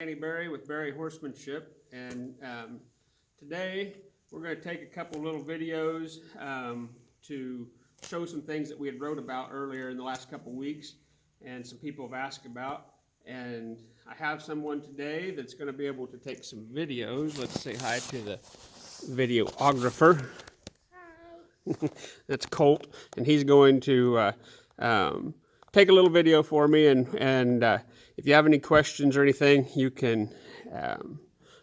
Danny Berry with Berry Horsemanship, and today we're going to take a couple little videos to show some things that we had wrote about earlier in the last couple weeks and some people have asked about. And I have someone today that's going to be able to take some videos. Let's say hi to the videographer. That's Colt, and he's going to take a little video for me, and if you have any questions or anything, you can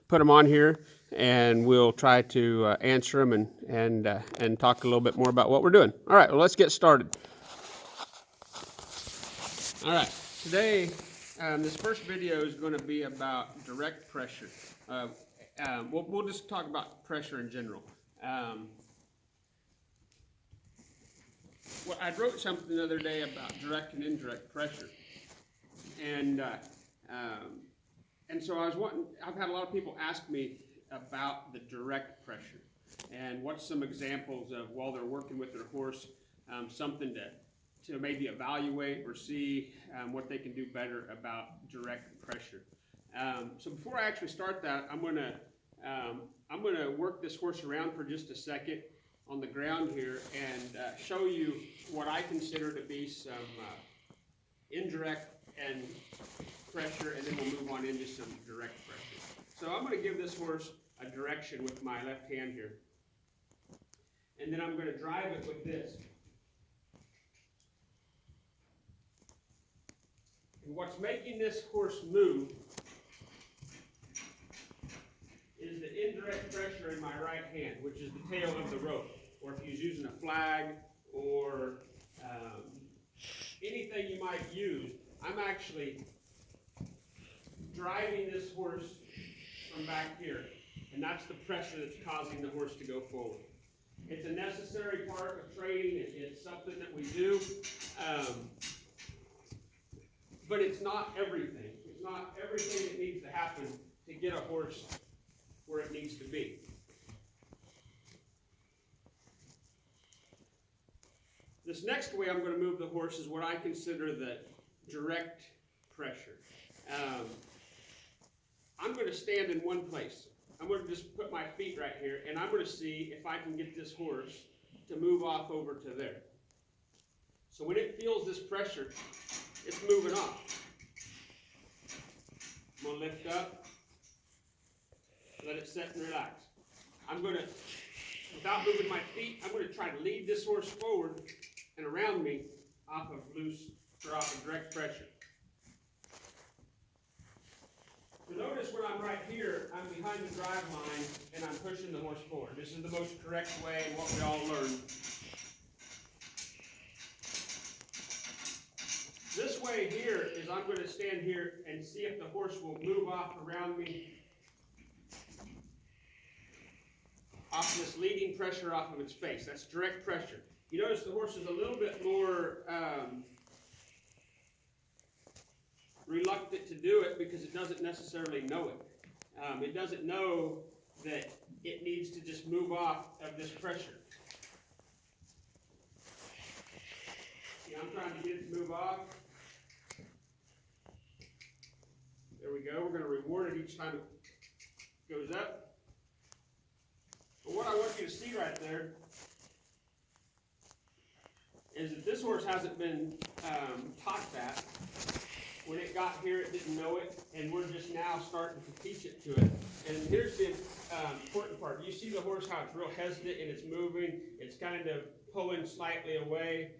put them on here, and we'll try to answer them and talk a little bit more about what we're doing. All right, well, let's get started. All right, today this first video is going to be about direct pressure. We'll just talk about pressure in general. Well, I wrote something the other day about direct and indirect pressure, and so I was wanting. I've had a lot of people ask me about the direct pressure and what's some examples of while they're working with their horse, something to maybe evaluate or see what they can do better about direct pressure. So before I actually start that, I'm gonna work this horse around for just a second on the ground here and show you what I consider to be some indirect and pressure, and then we'll move on into some direct pressure. So I'm going to give this horse a direction with my left hand here, and then I'm going to drive it with this. And what's making this horse move is the indirect pressure in my right hand, which is the tail of the rope, or if he's using a flag or anything you might use. I'm actually driving this horse from back here, and that's the pressure that's causing the horse to go forward. It's a necessary part of training. It's something that we do, but it's not everything. It's not everything that needs to happen to get a horse where it needs to be. This next way I'm going to move the horse is what I consider the direct pressure. I'm going to stand in one place. I'm going to just put my feet right here, and I'm going to see if I can get this horse to move off over to there. So when it feels this pressure, it's moving off. I'm going to lift up, let it set and relax. I'm going to, without moving my feet, I'm going to try to lead this horse forward and around me off of direct pressure. So notice when I'm right here, I'm behind the drive line and I'm pushing the horse forward. This is the most correct way and what we all learned. This way here is I'm going to stand here and see if the horse will move off around me off this leading pressure off of its face. That's direct pressure. You notice the horse is a little bit more reluctant to do it because it doesn't necessarily know it. It doesn't know that it needs to just move off of this pressure. See, I'm trying to get it to move off. There we go. We're going to reward it each time it goes up. But what I want you to see right there is that this horse hasn't been taught that. When it got here, it didn't know it, and we're just now starting to teach it to it. And here's the important part. You see the horse, how it's real hesitant and it's moving. It's kind of pulling slightly away.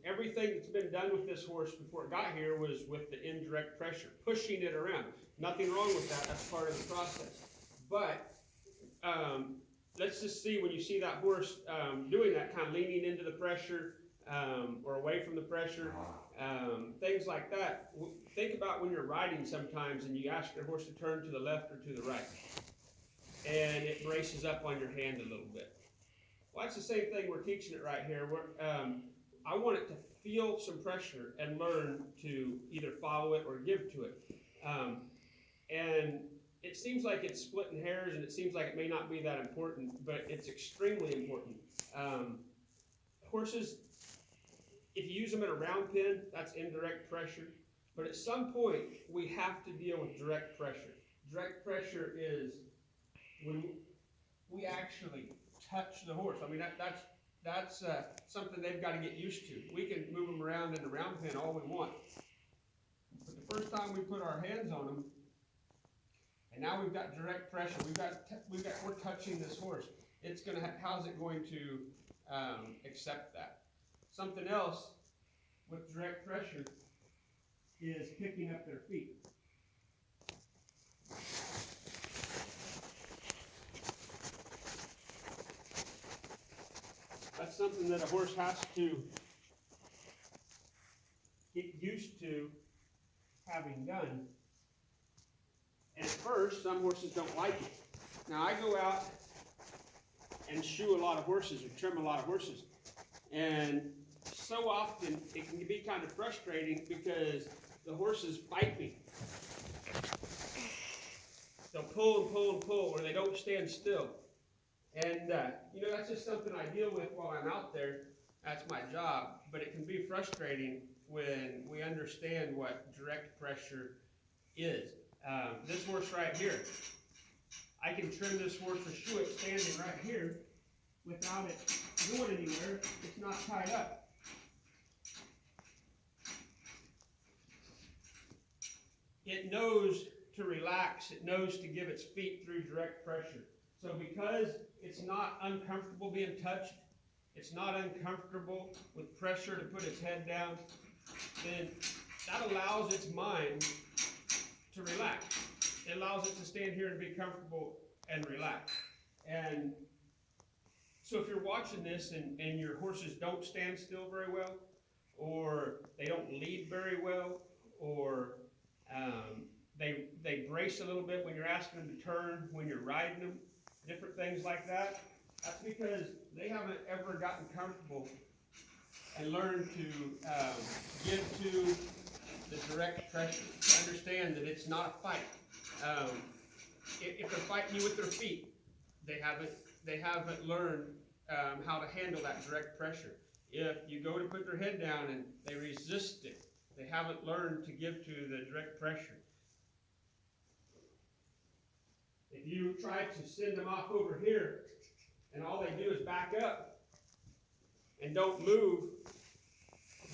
Everything that's been done with this horse before it got here was with the indirect pressure, pushing it around. Nothing wrong with that. That's part of the process. But let's just see when you see that horse doing that, kind of leaning into the pressure or away from the pressure, things like that. Think about when you're riding sometimes and you ask your horse to turn to the left or to the right, and it braces up on your hand a little bit. Well, that's the same thing we're teaching it right here. I want it to feel some pressure and learn to either follow it or give to it. And it seems like it's splitting hairs, and it seems like it may not be that important, but it's extremely important. Horses, if you use them in a round pen, that's indirect pressure. But at some point, we have to deal with direct pressure. Direct pressure is when we actually touch the horse. I mean, that's something they've got to get used to. We can move them around in the round pen all we want. But the first time we put our hands on them, and now we've got direct pressure, we're touching this horse. It's gonna, how's it going to accept that? Something else with direct pressure is picking up their feet. That's something that a horse has to get used to having done. And at first, some horses don't like it. Now, I go out and shoe a lot of horses or trim a lot of horses. And so often, it can be kind of frustrating because the horses fight me. They'll pull and pull and pull, or they don't stand still. And, that's just something I deal with while I'm out there. That's my job. But it can be frustrating when we understand what direct pressure is. This horse right here, I can trim this horse or shoe it standing right here without it going anywhere. It's not tied up. It knows to relax. It knows to give its feet through direct pressure. So because it's not uncomfortable being touched, it's not uncomfortable with pressure to put its head down, then that allows its mind to relax. It allows it to stand here and be comfortable and relax. And so if you're watching this and your horses don't stand still very well, or they don't lead very well, or they brace a little bit when you're asking them to turn, when you're riding them, different things like that, that's because they haven't ever gotten comfortable and learned to give to the direct pressure, to understand that it's not a fight. If they're fighting you with their feet, they haven't learned how to handle that direct pressure. If you go to put their head down and they resist it, they haven't learned to give to the direct pressure. If you try to send them off over here and all they do is back up and don't move,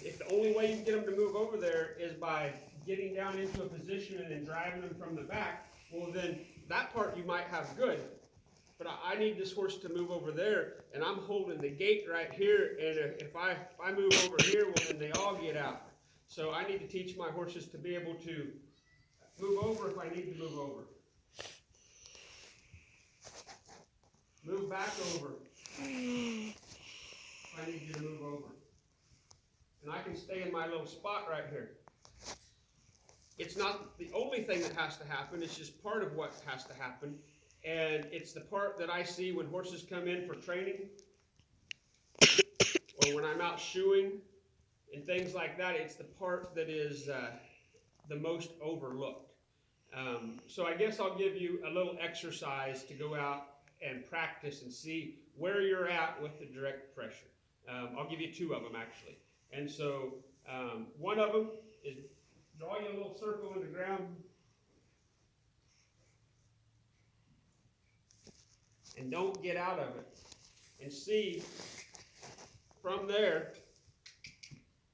if the only way you can get them to move over there is by getting down into a position and then driving them from the back, well then that part you might have good. But I need this horse to move over there, and I'm holding the gate right here, and if I move over here, well then they all get out. So I need to teach my horses to be able to move over if I need to move over. Move back over if I need you to move over. And I can stay in my little spot right here. It's not the only thing that has to happen, it's just part of what has to happen. And it's the part that I see when horses come in for training, or when I'm out shoeing, and things like that. It's the part that is the most overlooked. So I guess I'll give you a little exercise to go out and practice and see where you're at with the direct pressure. I'll give you two of them actually. And so one of them is draw you a little circle in the ground and don't get out of it. And see from there,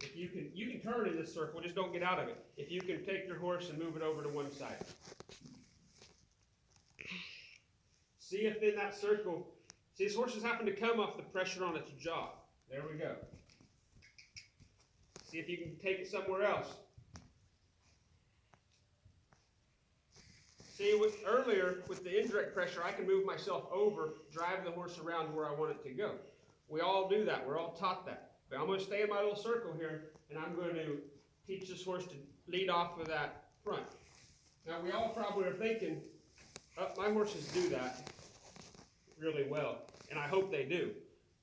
if you can turn in this circle, just don't get out of it. If you can take your horse and move it over to one side. See if in that circle, see this horse is having to come off the pressure on its jaw. There we go. See if you can take it somewhere else. See, earlier with the indirect pressure, I can move myself over, drive the horse around where I want it to go. We all do that. We're all taught that. But I'm going to stay in my little circle here, and I'm going to teach this horse to lead off of that front. Now, we all probably are thinking, oh, my horses do that really well, and I hope they do.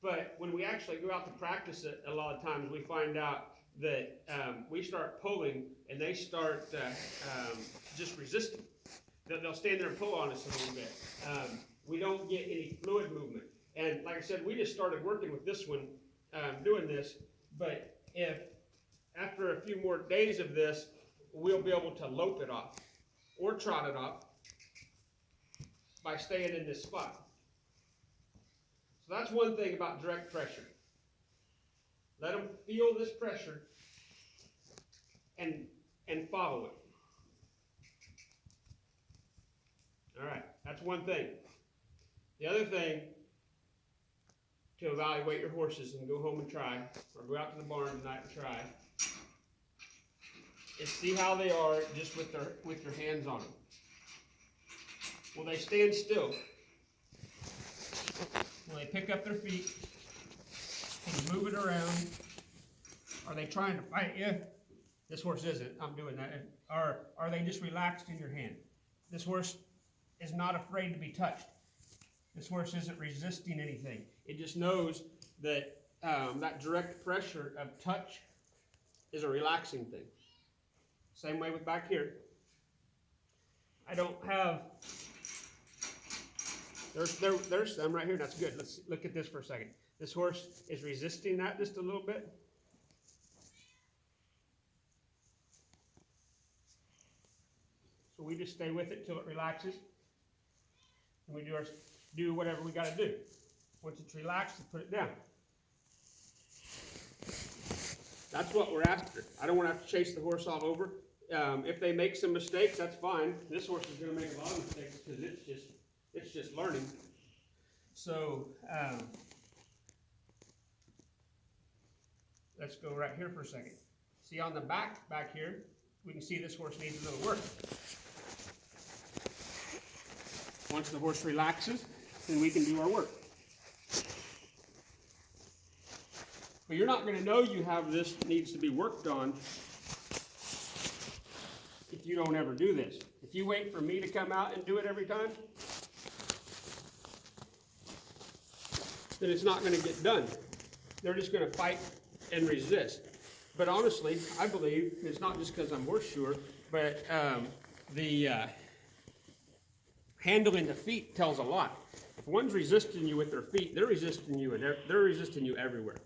But when we actually go out to practice it, a lot of times we find out that we start pulling, and they start just resisting. They'll stand there and pull on us a little bit. We don't get any fluid movement. And like I said, we just started working with this one, doing this. But if after a few more days of this, we'll be able to lope it off or trot it off by staying in this spot. So that's one thing about direct pressure. Let them feel this pressure and follow it. All right, that's one thing. The other thing to evaluate your horses and go home and try, or go out to the barn tonight and try, is see how they are just with your hands on them. Will they stand still? Will they pick up their feet and move it around? Are they trying to fight you? This horse isn't. I'm doing that. Or are they just relaxed in your hand? This horse is not afraid to be touched. This horse isn't resisting anything. It just knows that that direct pressure of touch is a relaxing thing. Same way with back here. I don't have, there's some right here. That's good. Let's look at this for a second. This horse is resisting that just a little bit. So we just stay with it till it relaxes. And we do whatever we got to do. Once it's relaxed, we put it down. That's what we're after. I don't want to have to chase the horse all over. If they make some mistakes, that's fine. This horse is going to make a lot of mistakes because it's just learning. So let's go right here for a second. See on the back here, we can see this horse needs a little work. Once the horse relaxes, then we can do our work. But you're not going to know you have this needs to be worked on if you don't ever do this. If you wait for me to come out and do it every time, then it's not going to get done. They're just going to fight and resist. But honestly, I believe, it's not just because I'm horse shoer, but handling the feet tells a lot. If one's resisting you with their feet, they're resisting you, and they're resisting you everywhere.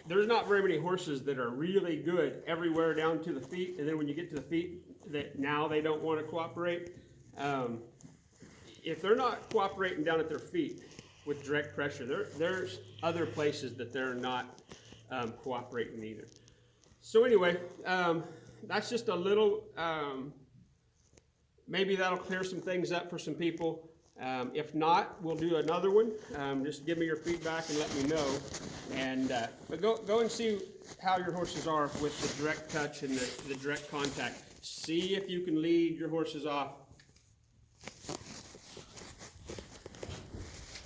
There's not very many horses that are really good everywhere down to the feet, and then when you get to the feet, that now they don't want to cooperate. If they're not cooperating down at their feet with direct pressure, there's other places that they're not cooperating either. So anyway, that's just a little. Maybe that'll clear some things up for some people. If not, we'll do another one. Just give me your feedback and let me know. And but go and see how your horses are with the direct touch and the direct contact. See if you can lead your horses off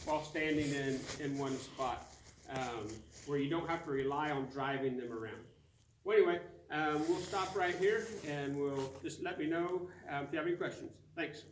while standing in one spot, where you don't have to rely on driving them around. Well, anyway, we'll stop right here, and we'll just let me know if you have any questions. Thanks.